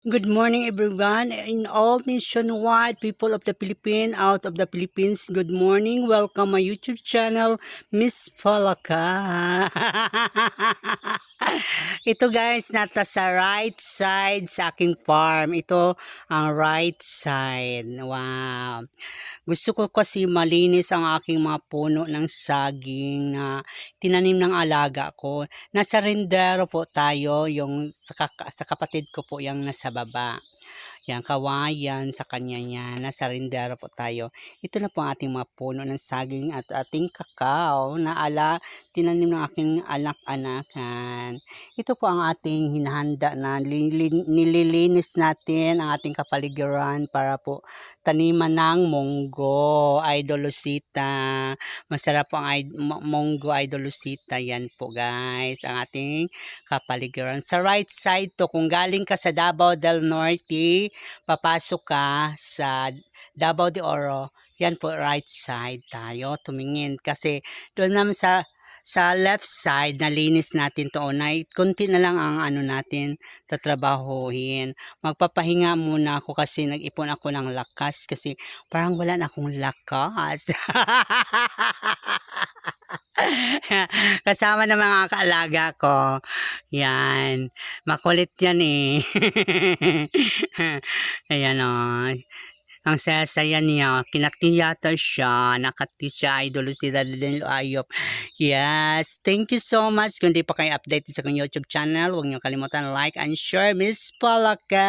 Good morning, everyone. In all nationwide people of the Philippines, out of the Philippines, good morning. Welcome my YouTube channel, Miss Palaka. Ito guys, nata sa right side sa aking farm. Ito ang right side. Wow. Gusto ko kasi malinis ang aking mga puno ng saging na tinanim ng alaga ko. Nasa rendero po tayo, yung sa kapatid ko po yung nasa baba. Yan, kawayan sa kanya yan. Nasa rindero po tayo. Ito na po ang ating mga puno ng saging at ating kakao na tinanim ng aking anak-anakan. Ito po ang ating hinahanda na nililinis natin ang ating kapaligiran para po taniman ng munggo, Idolosita. Masarap po ang munggo, Idolosita. Yan po guys, ang ating kapaligiran. Sa right side to, kung galing ka sa Davao del Norte, papasok ka sa Davao de Oro, yan po right side tayo tumingin kasi doon naman sa left side nalinis natin to na kunti na lang ang ano natin tatrabahuhin. Magpapahinga muna ako kasi nag-ipon ako ng lakas kasi parang wala na akong lakas. Kasama ng mga kaalaga ko. Yan. Makulit yan eh. Ayan o. Ang saya-saya niya. Kinatiyata siya. Nakati siya. Idolo sila din ayop. Yes. Thank you so much. Kung di pa kayo updated sa kong YouTube channel, huwag niyo kalimutan like and share. Miss Palaka!